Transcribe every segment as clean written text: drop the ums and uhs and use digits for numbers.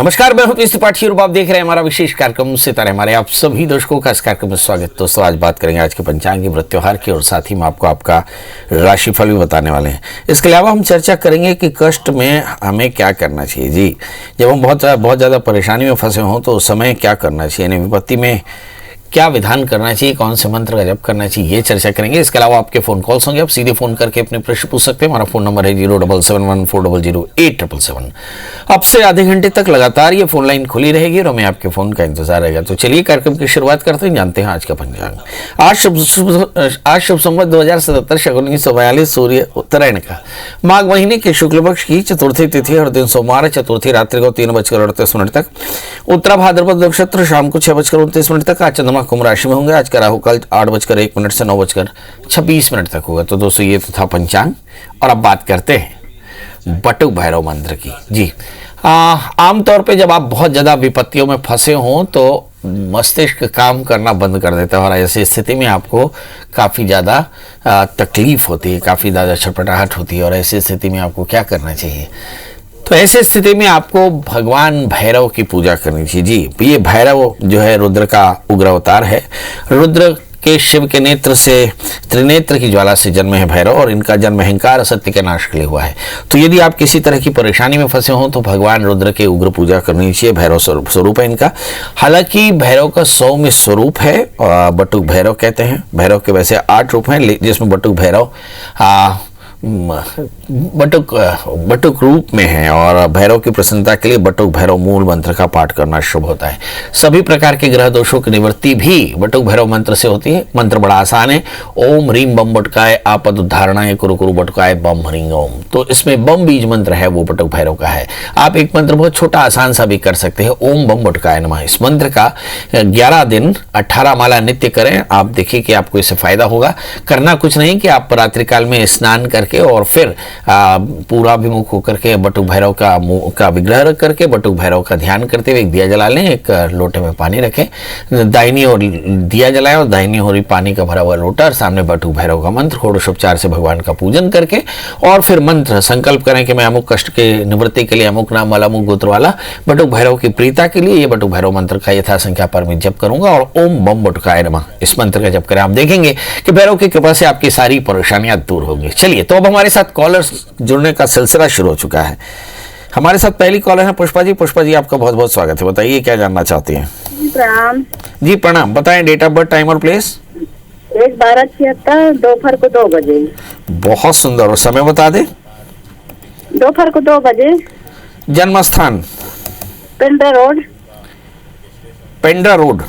नमस्कार, मैं हूं पीयूष त्रिपाठी और आप देख रहे हैं हमारा विशेष कार्यक्रम सितारे। हमारे आप सभी दर्शकों का इस कार्यक्रम में स्वागत। दोस्तों, आज बात करेंगे आज के पंचांग व्रत त्योहार की और साथ ही में आपको आपका राशिफल भी बताने वाले हैं। इसके अलावा हम चर्चा करेंगे कि कष्ट में हमें क्या करना चाहिए। जी, जब हम बहुत ज़्यादा परेशानी में फंसे हों तो उस समय क्या करना चाहिए, विपत्ति में क्या विधान करना चाहिए, कौन से मंत्र का जप करना चाहिए, ये चर्चा करेंगे। इसके अलावा आपके फ़ोन कॉल्स होंगे, आप सीधे फ़ोन करके अपने प्रश्न पूछ सकते हैं। हमारा फ़ोन नंबर है 07714008777। अब से आधे घंटे तक लगातार ये फ़ोन लाइन खुली रहेगी और हमें आपके फ़ोन का इंतजार रहेगा। तो चलिए कार्यक्रम की शुरुआत करते हैं, जानते हैं आज का पंचांग। आज शुभ संवत 2077 शकुन 1942 सूर्य उत्तरायण का माघ महीने के शुक्ल पक्ष की चतुर्थी तिथि और दिन सोमवार, चतुर्थी रात्रि को 3:38 तक, उत्तरा भाद्रपद नक्षत्र शाम को 6:29 तक। आज चंद्रमा कुंभ राशि में होंगे। आज का राहु काल 8:01 से 9:26 तक होगा। तो दोस्तों, ये तो था पंचांग और अब बात करते हैं बटुक भैरव मंत्र की। जी, आमतौर पे जब आप बहुत ज़्यादा विपत्तियों में फंसे हों तो मस्तिष्क काम करना बंद कर देता है और ऐसी स्थिति में आपको काफ़ी ज़्यादा तकलीफ होती है, काफ़ी ज़्यादा छटपटाहट होती है। और ऐसी स्थिति में आपको क्या करना चाहिए? तो ऐसी स्थिति में आपको भगवान भैरव की पूजा करनी चाहिए। जी, ये भैरव जो है रुद्र का उग्र अवतार है। रुद्र के शिव के नेत्र से, त्रिनेत्र की ज्वाला से जन्म है भैरव और इनका जन्म अहंकार असत्य के नाश के लिए हुआ है। तो यदि आप किसी तरह की परेशानी में फंसे हों तो भगवान रुद्र के उग्र पूजा करनी चाहिए। भैरव स्वरूप है इनका। हालांकि भैरव का सौम्य स्वरूप है, बटुक भैरव कहते हैं। भैरव के वैसे 8 रूप हैं, जिसमें बटुक भैरव बटुक रूप में है। और भैरव की प्रसन्नता के लिए बटुक भैरव मूल मंत्र का पाठ करना शुभ होता है। सभी प्रकार के ग्रह दोषों की निवृत्ति भी बटुक भैरव मंत्र से होती है। मंत्र बड़ा आसान है। ओम ह्रीम बम बटुकाय आपद उद्धारणाय कुरु कुरु बटुकाय बम ह्रीं ओम। तो इसमें बम बीज मंत्र है, वो बटुक भैरव का है। आप एक मंत्र बहुत छोटा आसान सा भी कर सकते हैं, ओम बम बटुकाय नमः। इस मंत्र का 11 दिन 18 माला नित्य करें। आप देखिए कि आपको इससे फायदा होगा। करना कुछ नहीं कि आप रात्रिकाल में स्नान करके और फिर पूर्वाभिमुख होकर के बटुक भैरव का विग्रह रख करके बटुक भैरव का ध्यान करते हुए एक दिया जला लें। एक लोटे में पानी रखें, दाहिनी ओर दिया जलाएं और दाहिनी ओर पानी का भरा हुआ लोटा और सामने बटुक भैरव का मंत्र षोडशोपचार से भगवान का पूजन करके और फिर मंत्र संकल्प करें कि मैं अमुक कष्ट के निवृत्ति के लिए अमुक नाम वाला अमुक गोत्र वाला बटुक भैरव की प्रीता के लिए ये बटुक भैरव मंत्र का यथा संख्या पर मैं जप करूंगा और ओम बम बटुकाय नमः इस मंत्र का जप करें। आप देखेंगे कि भैरव की कृपा से आपकी सारी परेशानियां दूर होंगी। चलिए, तो अब हमारे साथ कॉलर्स जुड़ने का सिलसिला शुरू हो चुका है। हमारे साथ पहली कॉलर है पुष्पा जी। पुष्पा जी, आपका बहुत बहुत स्वागत है। बताइए क्या जानना चाहती हैं? प्रणाम जी, प्रणाम। बताएं डेट ऑफ बर्थ, टाइम और प्लेस। 1/12/76 दोपहर को 2 बजे। बहुत सुंदर। और समय बता दें। दोपहर को 2 बजे। जन्म स्थान? पेंड्रा रोड। पेंड्रा रोड।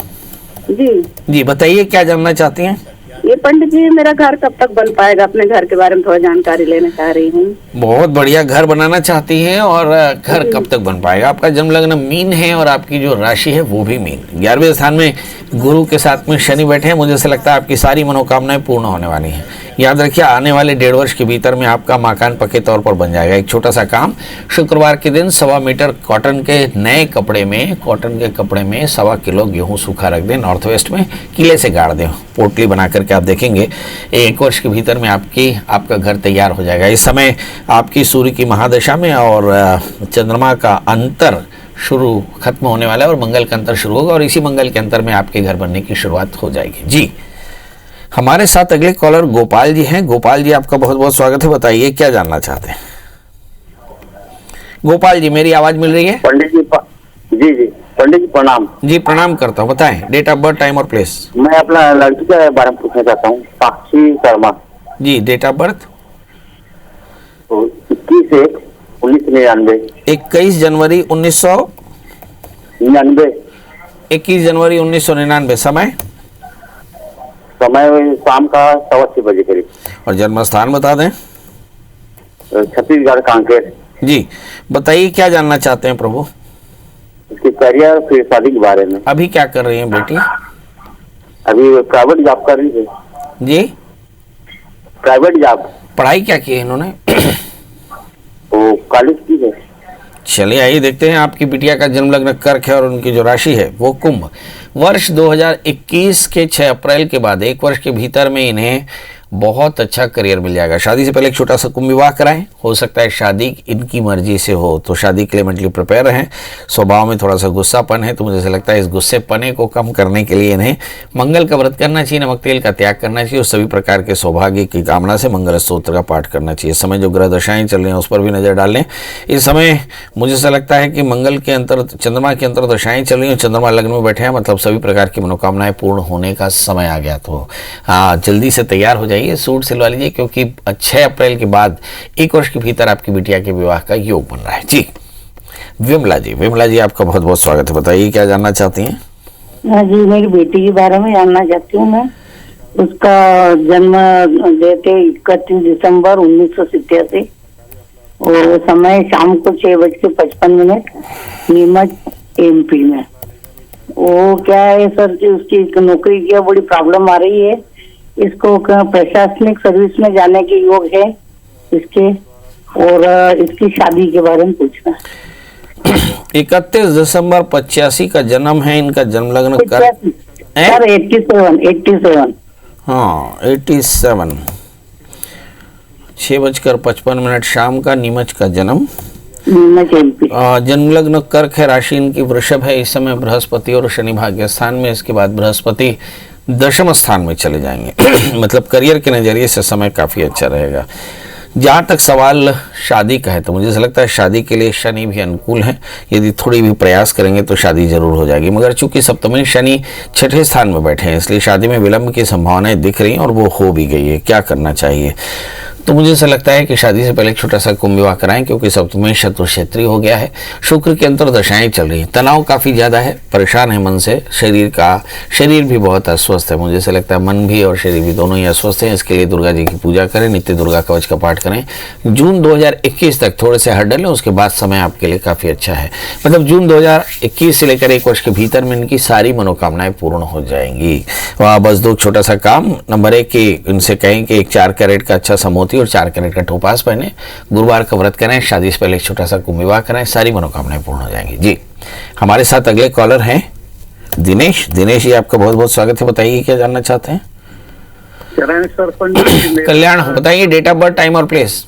जी, बताइए क्या जानना चाहती हैं? ये पंडित जी, मेरा घर कब तक बन पाएगा? अपने घर के बारे में थोड़ा जानकारी लेना चाह रही हूँ। बहुत बढ़िया, घर बनाना चाहती हैं और घर कब तक बन पाएगा? आपका जन्म लग्न मीन है और आपकी जो राशि है वो भी मीन। 11वें स्थान में गुरु के साथ में शनि बैठे हैं। मुझे ऐसा लगता है आपकी सारी मनोकामनाएं पूर्ण होने वाली हैं। याद रखिए, आने वाले 1.5 वर्ष के भीतर में आपका मकान पक्के तौर पर बन जाएगा। एक छोटा सा काम, शुक्रवार के दिन 1.25 मीटर कॉटन के नए कपड़े में 1.25 किलो गेहूं सूखा रख दें, नॉर्थ वेस्ट में किले से गाड़ दें, पोटली बना करके। आप देखेंगे 1 वर्ष के भीतर में आपका घर तैयार हो जाएगा। इस समय आपकी सूर्य की महादशा में और चंद्रमा का अंतर खत्म होने वाला है और मंगल का अंतर शुरू होगा और इसी मंगल के अंतर में आपके घर बनने की शुरुआत हो जाएगी। जी, हमारे साथ अगले कॉलर गोपाल जी हैं। गोपाल जी, आपका बहुत बहुत स्वागत है। बताइए क्या जानना चाहते हैं? गोपाल जी, मेरी आवाज मिल रही है? पंडित जी जी पंडित जी प्रणाम। जी, प्रणाम करता हूँ। बताएं डेट ऑफ बर्थ, टाइम और प्लेस। मैं अपना लड़की के बारे में पूछना चाहता हूँ, साक्षी शर्मा। जी, डेट ऑफ बर्थ? 21/1/1999। 21 जनवरी 1999। 21 जनवरी 1999। समय शाम का 6:15 बजे करीब। और जन्म स्थान बता दें। छत्तीसगढ़, कांकेर। जी, बताइए क्या जानना चाहते हैं प्रभु? इसके करियर फिर शादी के बारे में। अभी क्या कर रही हैं बेटी? अभी प्राइवेट जॉब कर रही है। जी, प्राइवेट जॉब। पढ़ाई क्या की है इन्होंने? वो कॉलेज की है। चलिए, आइए देखते हैं। आपकी बिटिया का जन्म लग्न कर्क है और उनकी जो राशि है वो कुंभ। वर्ष 2021 के 6 अप्रैल के बाद 1 वर्ष के भीतर में इन्हें बहुत अच्छा करियर मिल जाएगा। शादी से पहले एक छोटा सा कुंभ विवाह कराएं, हो सकता है शादी इनकी मर्जी से हो, तो शादी के लिए मेंटली प्रिपेयर रहें। स्वभाव में थोड़ा सा गुस्सापन है, तो मुझे ऐसा लगता है इस गुस्सेपने को कम करने के लिए इन्हें मंगल का व्रत करना चाहिए, नमक तेल का त्याग करना चाहिए और सभी प्रकार के सौभाग्य की कामना से मंगल स्तोत्र का पाठ करना चाहिए। समय जो ग्रह दशाएं चल रही हैं उस पर भी नजर डाल लें। इस समय मुझे ऐसा लगता है कि मंगल के अंतर चंद्रमा के अंतर दशाएं चल रही हैं, चंद्रमा लग्न में बैठे हैं, मतलब सभी प्रकार की मनोकामनाएं पूर्ण होने का समय आ गया। तो हाँ, जल्दी से तैयार हो जाइए, सूट सिलवा लीजिए, क्योंकि 6 अप्रैल के बाद 1 वर्ष के भीतर आपकी बिटिया के विवाह का योग बन रहा है। जी विमला जी आपका बहुत बहुत स्वागत है। बताइए क्या जानना चाहती हैं? हाँ जी, मेरी बेटी के बारे में जानना चाहती हूँ मैं। उसका जन्म डेट है 31 दिसंबर 1987 और समय शाम को 6:55, नीमच MP में। वो क्या है सर कि उसकी नौकरी की बड़ी प्रॉब्लम आ रही है, इसको प्रशासनिक सर्विस में जाने के योग है इसके, और इसकी शादी के बारे में पूछना। 31 दिसंबर 85 का जन्म है इनका। जन्म लग्न कर 87। हाँ 87, 6:55 शाम का, नीमच का जन्म। जन्म लग्न कर्क है, राशि इनकी वृषभ है। इस समय बृहस्पति और शनि भाग्य स्थान में, इसके बाद बृहस्पति दशम स्थान में चले जाएंगे। मतलब करियर के नजरिए से समय काफी अच्छा रहेगा। जहाँ तक सवाल शादी का है, तो मुझे ऐसा लगता है शादी के लिए शनि भी अनुकूल है। यदि थोड़ी भी प्रयास करेंगे तो शादी जरूर हो जाएगी, मगर चूंकि सप्तमी शनि 6ठे स्थान में बैठे हैं, इसलिए शादी में विलंब की संभावनाएं दिख रही हैं और वो हो भी गई है। क्या करना चाहिए? तो मुझे ऐसा लगता है कि शादी से पहले एक छोटा सा कुंभ विवाह कराएं, क्योंकि सप्तमी शत्रु क्षेत्रीय हो गया है। शुक्र की अंतर दशाएं चल रही हैं, तनाव काफ़ी ज़्यादा है, परेशान है मन से। शरीर भी बहुत अस्वस्थ है। मुझे ऐसा लगता है मन भी और शरीर भी दोनों ही अस्वस्थ हैं। इसके लिए दुर्गा जी की पूजा करें, नित्य दुर्गा कवच का पाठ करें। जून 2021 तक थोड़े से हट डालें, उसके बाद समय आपके लिए काफ़ी अच्छा है। मतलब जून 2021 से लेकर 1 वर्ष के भीतर में इनकी सारी मनोकामनाएं पूर्ण हो जाएंगी। वहाँ बस 2 छोटा सा काम। नंबर 1 कि इनसे कहें कि एक 4 कैरेट का अच्छा सा और 4 कैरेट का टोपास पहने, गुरुवार का व्रत करें, शादी से पहले एक छोटा सा कुंभ विवाह करें, सारी मनोकामनाएं पूर्ण हो जाएंगी। जी हमारे साथ अगले कॉलर हैं दिनेश जी, आपका बहुत बहुत स्वागत है। बताइए क्या जानना चाहते हैं? कल्याण, बताइए डेट ऑफ बर्थ, टाइम और प्लेस।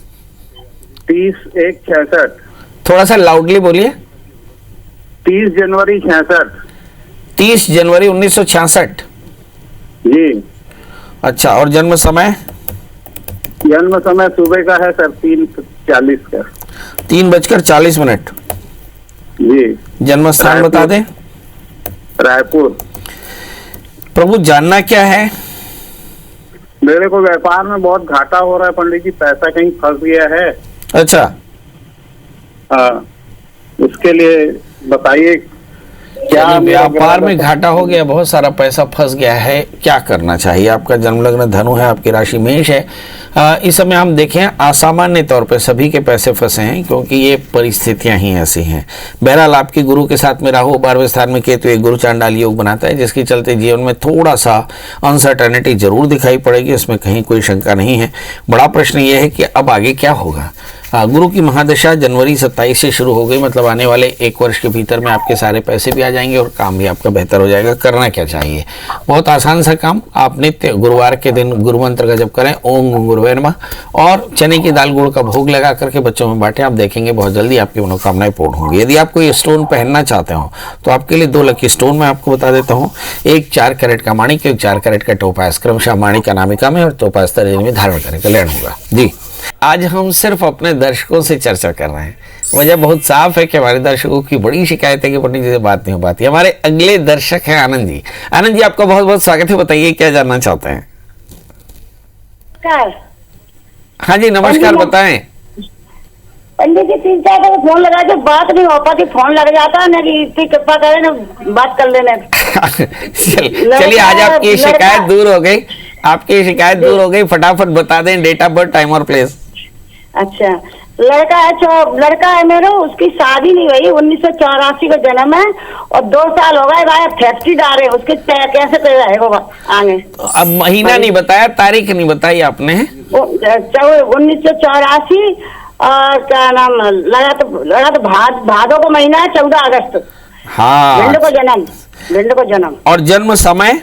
30/1/66। थोड़ा सा लाउडली बोलिए। 30 जनवरी 66। 30 जनवरी 1966। जी अच्छा, और जन्म समय? जन्म समय सुबह का है सर 3:40 का। 3:40। जी। जन्म स्थान बता दें। रायपुर। प्रभु जानना क्या है? मेरे को व्यापार में बहुत घाटा हो रहा है पंडित जी, पैसा कहीं फंस गया है। अच्छा, हाँ, उसके लिए बताइए क्या। व्यापार में घाटा हो गया, बहुत सारा पैसा फंस गया है, क्या करना चाहिए? आपका जन्म लग्न धनु है, आपकी राशि मेष है। इस समय हम देखें असामान्य तौर पे सभी के पैसे फंसे हैं, क्योंकि ये परिस्थितियां ही ऐसी हैं। बहरहाल आपके गुरु के साथ में राहु 12वें स्थान में केतु एक गुरु चांडाल योग बनाता है, जिसके चलते जीवन में थोड़ा सा अनसर्टेनिटी जरूर दिखाई पड़ेगी, इसमें कहीं कोई शंका नहीं है। बड़ा प्रश्न ये है कि अब आगे क्या होगा। गुरु की महादशा जनवरी 27 से शुरू हो गई, मतलब आने वाले 1 वर्ष के भीतर में आपके सारे पैसे भी आ जाएंगे और काम भी आपका बेहतर हो जाएगा। करना क्या चाहिए? बहुत आसान सा काम। आप नित्य गुरुवार के दिन गुरु मंत्र का जप करें, ओम गुरुवे नमः, और चने की दाल गुड़ का भोग लगा करके बच्चों में बांटें। आप देखेंगे बहुत जल्दी आपकी मनोकामनाएं पूर्ण होंगी। यदि आप कोई स्टोन पहनना चाहते हो तो आपके लिए 2 लकी स्टोन मैं आपको बता देता हूँ। एक 4 कैरेट का माणिक, एक 4 कैरेट का टोपास, क्रमशः माणिक अनामिका में और टोपास तर्जनी में धारण करें, कल्याण होगा। जी आज हम सिर्फ अपने दर्शकों से चर्चा कर रहे हैं। वजह बहुत साफ है कि हमारे दर्शकों की बड़ी शिकायत है कि पंडित जी से बात नहीं हो पाती। हमारे अगले दर्शक हैं आनंद जी। आनंद जी, आपका बहुत बहुत स्वागत है। बताइए क्या जानना चाहते हैं? हाँ जी नमस्कार, बताएं। पंडित जी 3-4 बार फोन लगा के बात नहीं हो पाती, फोन लग जाता ना कि इतनी कृपा करें ना बात कर लेने। चलिए आज आपकी शिकायत दूर हो गई, आपकी शिकायत दूर हो गई। फटाफट बता दें डेट ऑफ बर्थ, टाइम और प्लेस। अच्छा, लड़का है मेरा, उसकी शादी नहीं हुई, 1984 का जन्म है और 2 साल हो गए भाई फैक्ट्री डाले, उसके कैसे रहेगा आगे? अब महीना नहीं बताया, तारीख नहीं बताई आपने। 1984 और क्या नाम लगा तो भादो का महीना है, 14 अगस्त। हाँ, भिंड को जन्म। और जन्म समय?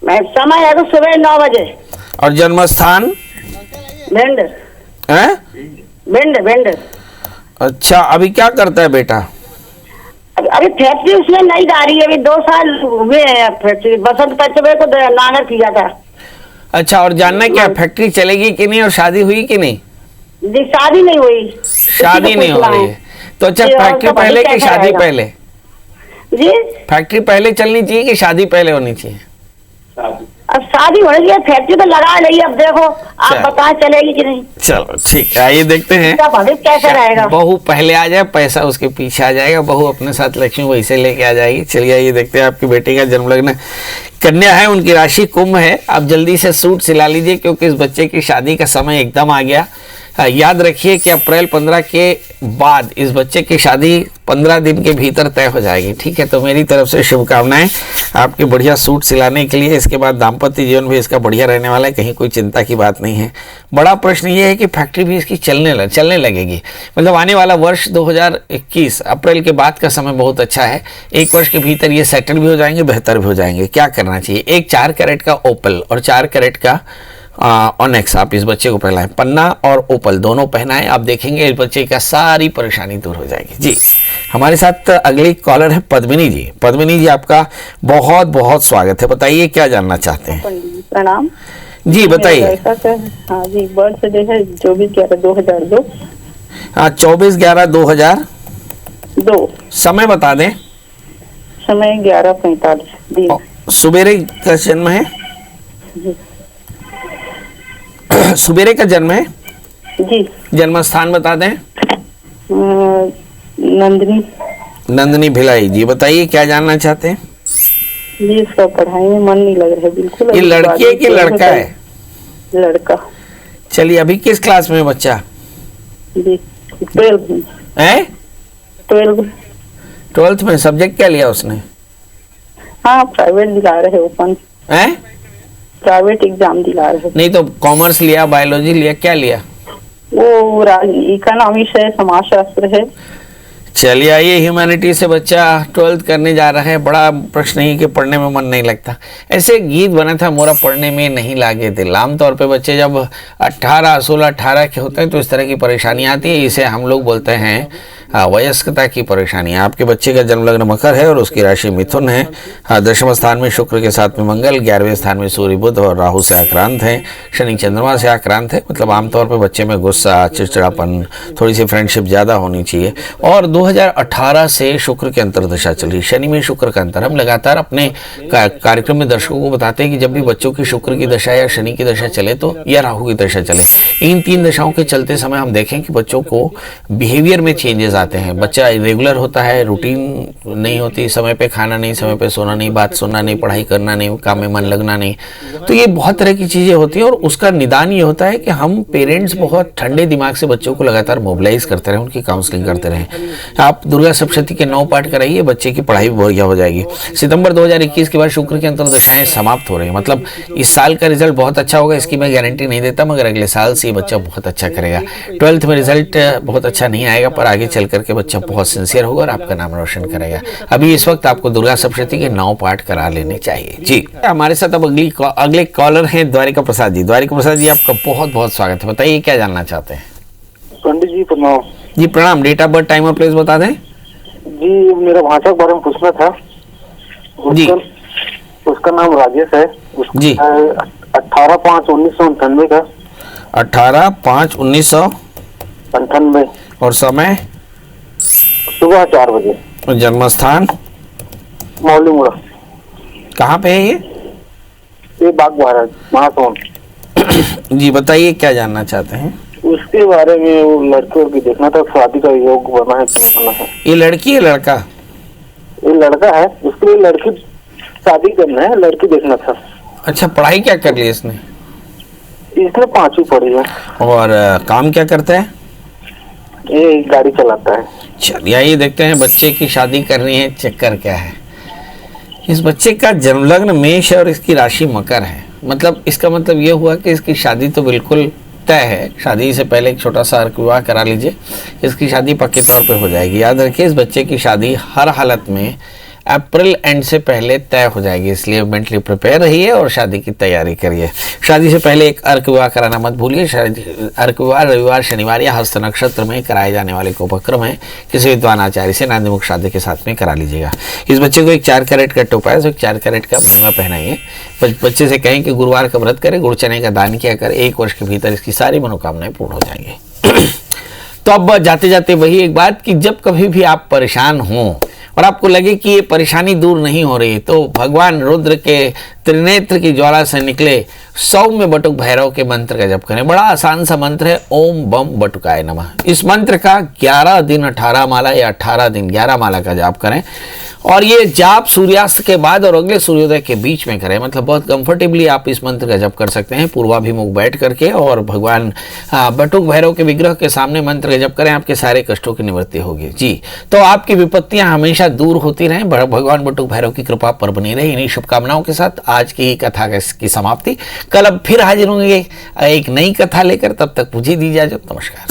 समय है तो सुबह 9 बजे। और जन्म स्थान? भिंड। हैं? भिंड। अच्छा, अभी क्या करता है बेटा? अभी फैक्ट्री उसमें नहीं डाली है, अभी 2 साल हुए हैं फैक्ट्री, बसंत पंचमी को नागर किया था। अच्छा, और जानना क्या फैक्ट्री चलेगी कि नहीं और शादी हुई कि नहीं? जी शादी नहीं हुई। शादी नहीं हो रही है तो अच्छा, जी, और फैक्ट्री उसका पहले बजट कि कैसा शादी रहेगा? पहले? जी फैक्ट्री पहले चलनी चाहिए कि शादी पहले होनी चाहिए? अब शादी होने की फैक्ट्री तो लगा रही है, अब देखो आप चल। बताएं चलेगी कि नहीं। चलो ठीक है, आइए देखते हैं। इसका भविष्य कैसा रहेगा। बहू पहले आ जाए, पैसा उसके पीछे आ जाएगा, बहू अपने साथ लक्ष्मी वैसे लेके आ जाएगी। चलिए आइए देखते हैं आपकी बेटी का जन्म लग्न कन्या है, उनकी राशि कुंभ है। आप जल्दी से सूट सिला लीजिए क्योंकि इस बच्चे की शादी का समय एकदम आ गया। याद रखिए कि अप्रैल 15 के बाद इस बच्चे की शादी 15 दिन के भीतर तय हो जाएगी। ठीक है, तो मेरी तरफ से शुभकामनाएं आपके बढ़िया सूट सिलाने के लिए। इसके बाद दाम्पत्य जीवन भी इसका बढ़िया रहने वाला है, कहीं कोई चिंता की बात नहीं है। बड़ा प्रश्न ये है कि फैक्ट्री भी इसकी चलने लगेगी। मतलब आने वाला वर्ष 2021 अप्रैल के बाद का समय बहुत अच्छा है। 1 वर्ष के भीतर ये सेटल भी हो जाएंगे, बेहतर भी हो जाएंगे। क्या करना चाहिए? एक 4 कैरेट का ओपल और 4 कैरेट का ऑनेक्स आप इस बच्चे को पहनाएं। पन्ना और ओपल दोनों पहनाएं, आप देखेंगे इस बच्चे का सारी परेशानी दूर हो जाएगी। जी, हमारे साथ अगली कॉलर है पद्मिनी जी। पद्मिनी जी, आपका बहुत बहुत स्वागत है। बताइए क्या जानना चाहते हैं? प्रणाम जी बताइए। हाँ जी, बर्थ डे है 24/11/2002। हाँ, 24/11/2002। समय बता दें। समय 11:45 दिन। सुबेरे का जन्म है? सुबेरे का जन्म है जी। जन्म स्थान बता दें। नंदनी भिलाई जी, बताइए क्या जानना चाहते हैं? जी, इसका पढ़ाई में मन नहीं लग रहा है बिल्कुल। ये लड़की है कि लड़का है? लड़का। चलिए, अभी किस क्लास में है बच्चा? जी 12 है? 12th में। सब्जेक्ट क्या लिया उसने? हाँ, प्राइवेट दिला रहे ओपन। है? प्राइवेट एग्जाम दिला रहे। नहीं तो कॉमर्स लिया, बायोलॉजी लिया, क्या लिया? वो इकोनॉमिक्स है, समाजशास्त्र है। चलिए आइए, ह्यूमैनिटी से बच्चा 12th करने जा रहा है। बड़ा प्रश्न ही कि पढ़ने में मन नहीं लगता। ऐसे गीत बना था, मोरा पढ़ने में नहीं लागे दिल। आमतौर पे बच्चे जब 18, 16, 18 के होते हैं तो इस तरह की परेशानी आती है। इसे हम लोग बोलते हैं वयस्कता की परेशानी। आपके बच्चे का जन्म लग्न मकर है और उसकी राशि मिथुन है। 10वें स्थान में शुक्र के साथ में मंगल, 11वें स्थान में सूर्य बुध और राहु से आक्रांत है। शनि चंद्रमा से आक्रांत है। मतलब आमतौर पर बच्चे में गुस्सा, चिड़चिड़ापन, थोड़ी सी फ्रेंडशिप ज़्यादा होनी चाहिए। और 2018 से शुक्र की अंतर्दशा चल रही, शनि में शुक्र का अंतर। हम लगातार अपने कार्यक्रम में दर्शकों को बताते हैं कि जब भी बच्चों की शुक्र की दशा या शनि की दशा चले तो या राहु की दशा चले, इन 3 दशाओं के चलते समय हम देखें कि बच्चों को बिहेवियर में चेंजेस आते हैं। बच्चा इरेगुलर होता है, रूटीन नहीं होती, समय पे खाना नहीं, समय पे सोना नहीं, बात सुनना नहीं, पढ़ाई करना नहीं, काम में मन लगना नहीं। तो ये बहुत तरह की चीज़ें होती हैं और उसका निदान ये होता है कि हम पेरेंट्स बहुत ठंडे दिमाग से बच्चों को लगातार मोबिलाइज करते रहें, उनकी काउंसलिंग करते रहें। आप दुर्गा सप्तशती के 9 पाठ कराइए, बच्चे की पढ़ाई भी बढ़िया हो जाएगी। सितंबर 2021 के बाद शुक्र की अंतर्दशाएं समाप्त हो रही हैं। मतलब इस साल का रिजल्ट बहुत अच्छा होगा, इसकी मैं गारंटी नहीं देता, मगर अगले साल से ये बच्चा बहुत अच्छा करेगा। 12th में रिजल्ट बहुत अच्छा नहीं आएगा, पर आगे चल करके बच्चा बहुत सिंसियर होगा और आपका नाम रोशन करेगा। अभी इस वक्त आपको दुर्गा सप्तशती के 9 पाठ करा लेने चाहिए। जी, हमारे साथ अब अगले कॉलर हैं द्वारिका प्रसाद जी। द्वारिका प्रसाद जी, आपका बहुत बहुत स्वागत है। बताइए क्या जानना चाहते हैं? पंडित जी प्रणाम। जी प्रणाम। डेट ऑफ बर्थ, टाइम और प्लेस बता दें। जी, मेरा भांजा के बारे में पूछना था। जी। उसका नाम राजेश है। जी। 18/5/1998 का। 18/5/1998। और समय? सुबह 4 बजे। जन्म स्थान? मौली मुड़ा। कहाँ पे है ये? बाग महाराज महासोन। जी बताइए क्या जानना चाहते हैं? उसके बारे में वो लड़के की देखना था, शादी का योग बना है कि नहीं बना है। ये लड़की है लड़का? ये लड़का है, उसके लिए लड़की शादी करना है, लड़की देखना था। अच्छा, पढ़ाई क्या कर ली इसने? इसने 5वीं पढ़ी है। और काम क्या करता है? ये गाड़ी चलाता है। चलिए आइए देखते हैं बच्चे की शादी करनी है, चक्कर क्या है। इस बच्चे का जन्म लग्न मेष है और इसकी राशि मकर है। मतलब इसका मतलब ये हुआ कि इसकी शादी तो बिल्कुल तय है। शादी से पहले एक छोटा सा विवाह करा लीजिए, इसकी शादी पक्के तौर पे हो जाएगी। याद रखिए, इस बच्चे की शादी हर हालत में अप्रैल एंड से पहले तय हो जाएगी, इसलिए मेंटली प्रिपेयर रहिए और शादी की तैयारी करिए। शादी से पहले एक अर्क विवाह कराना मत भूलिए। अर्क विवाह रविवार, शनिवार या हस्त नक्षत्र में कराए जाने वाले एक उपक्रम है। किसी विद्वान आचार्य से नांदीमुख शादी के साथ में करा लीजिएगा। इस बच्चे को एक 4 कैरेट का टोपाज और 4 कैरेट का महंगा पहनाइए। बच्चे से कहें कि गुरुवार का व्रत करे, गुड़ चने का दान किया कर, 1 वर्ष के भीतर इसकी सारी मनोकामनाएं पूर्ण हो जाएंगी। तो अब जाते जाते वही एक बात कि जब कभी भी आप परेशान हों और आपको लगे कि ये परेशानी दूर नहीं हो रही, तो भगवान रुद्र के त्रिनेत्र की ज्वाला से निकले सौम्य बटुक भैरव के मंत्र का जप करें। बड़ा आसान सा मंत्र है, ओम बम बटुकाय नमः। इस मंत्र का 11 दिन 18 माला या 18 दिन 11 माला का जाप करें और ये जाप सूर्यास्त के बाद और अगले सूर्योदय के बीच में करें। मतलब बहुत कंफर्टेबली आप इस मंत्र का जप कर सकते हैं पूर्वाभिमुख बैठ करके और भगवान बटुक भैरव के विग्रह के सामने मंत्र का जप करें। आपके सारे कष्टों की निवृत्ति होगी जी। तो आपकी विपत्तियां हमेशा दूर होती रहें, भगवान बटुक भैरव की कृपा पर बनी रही। इन्हीं शुभकामनाओं के साथ आज की कथा की समाप्ति। कल अब फिर हाजिर होंगे एक नई कथा लेकर, तब तक मुझे दी इजाजत। नमस्कार।